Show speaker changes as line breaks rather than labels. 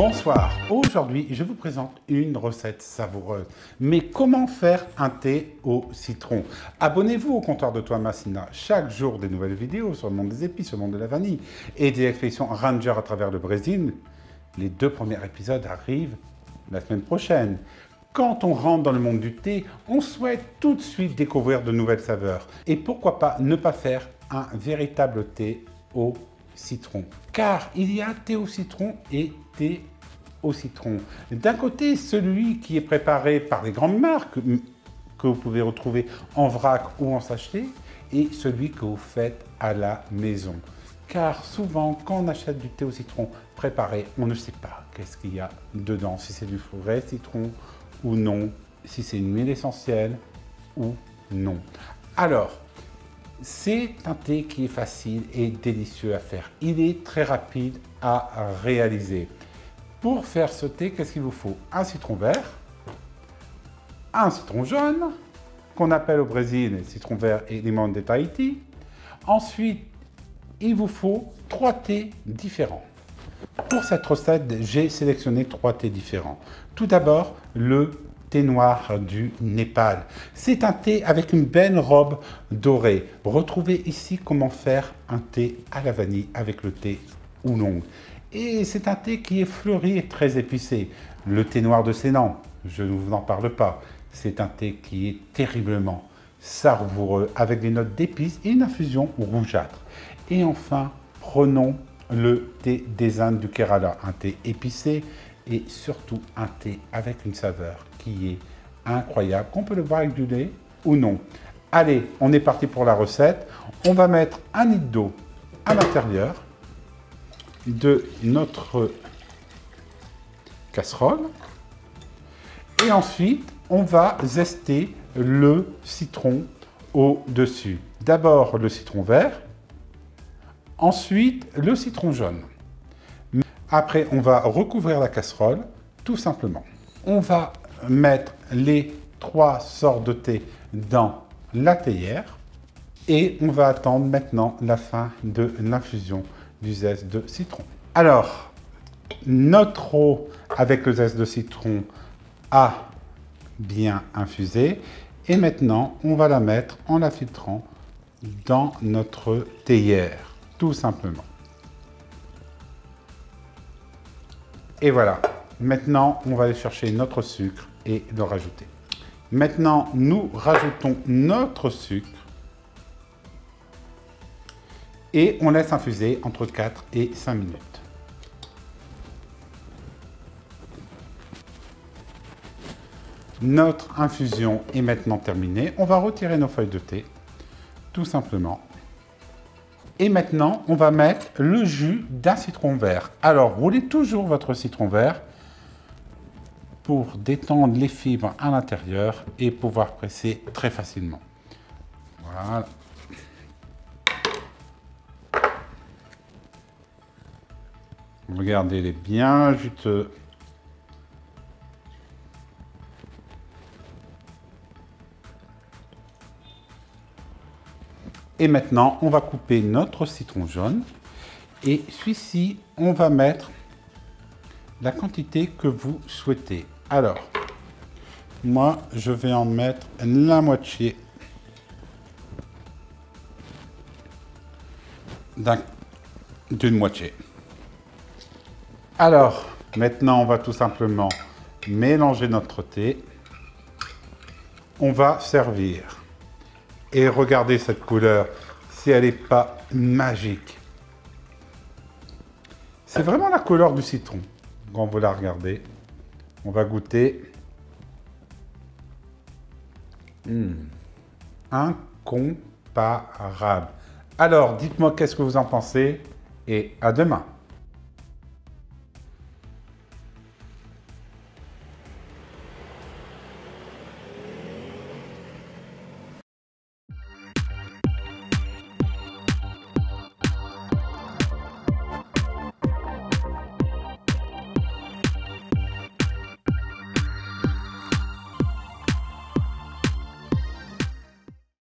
Bonsoir, aujourd'hui je vous présente une recette savoureuse. Mais comment faire un thé au citron? Abonnez-vous au comptoir de Thomasina, chaque jour des nouvelles vidéos sur le monde des épices, sur le monde de la vanille et des expéditions Ranger à travers le Brésil. Les 2 premiers épisodes arrivent la semaine prochaine. Quand on rentre dans le monde du thé, on souhaite tout de suite découvrir de nouvelles saveurs. Et pourquoi pas ne pas faire un véritable thé au citron? Car il y a thé au citron et thé au citron. D'un côté, celui qui est préparé par les grandes marques que vous pouvez retrouver en vrac ou en sachet, et celui que vous faites à la maison. Car souvent, quand on achète du thé au citron préparé, on ne sait pas qu'est-ce qu'il y a dedans, si c'est du vrai citron ou non, si c'est une huile essentielle ou non. Alors, c'est un thé qui est facile et délicieux à faire. Il est très rapide à réaliser. Pour faire ce thé, qu'est-ce qu'il vous faut? Un citron vert, un citron jaune, qu'on appelle au Brésil citron vert et limon de Tahiti. Ensuite, il vous faut 3 thés différents. Pour cette recette, j'ai sélectionné 3 thés différents. Tout d'abord, le thé noir du Népal. C'est un thé avec une belle robe dorée. Retrouvez ici comment faire un thé à la vanille avec le thé oolong. Et c'est un thé qui est fleuri et très épicé. Le thé noir de Ceylan, je ne vous en parle pas. C'est un thé qui est terriblement savoureux avec des notes d'épices et une infusion rougeâtre. Et enfin, prenons le thé des Indes du Kerala, un thé épicé et surtout un thé avec une saveur qui est incroyable, qu'on peut le boire avec du lait ou non. Allez, on est parti pour la recette. On va mettre 1 litre d'eau à l'intérieur de notre casserole et ensuite on va zester le citron au-dessus. D'abord le citron vert, ensuite le citron jaune. Après, on va recouvrir la casserole, tout simplement. On va mettre les 3 sortes de thé dans la théière et on va attendre maintenant la fin de l'infusion du zeste de citron. Alors, notre eau avec le zeste de citron a bien infusé et maintenant, on va la mettre en la filtrant dans notre théière, tout simplement. Et voilà, maintenant on va aller chercher notre sucre et le rajouter. Maintenant, nous rajoutons notre sucre et on laisse infuser entre 4 et 5 minutes. Notre infusion est maintenant terminée. On va retirer nos feuilles de thé, tout simplement. Et maintenant, on va mettre le jus d'un citron vert. Alors, roulez toujours votre citron vert pour détendre les fibres à l'intérieur et pouvoir presser très facilement. Voilà. Regardez, il est bien juteux. Et maintenant, on va couper notre citron jaune. Et celui-ci, on va mettre la quantité que vous souhaitez. Alors, moi, je vais en mettre la moitié d'une moitié. Alors, maintenant, on va tout simplement mélanger notre thé. On va servir. Et regardez cette couleur, si elle n'est pas magique. C'est vraiment la couleur du citron. Quand vous la regardez, on va goûter. Incomparable. Alors, dites-moi qu'est-ce que vous en pensez et à demain.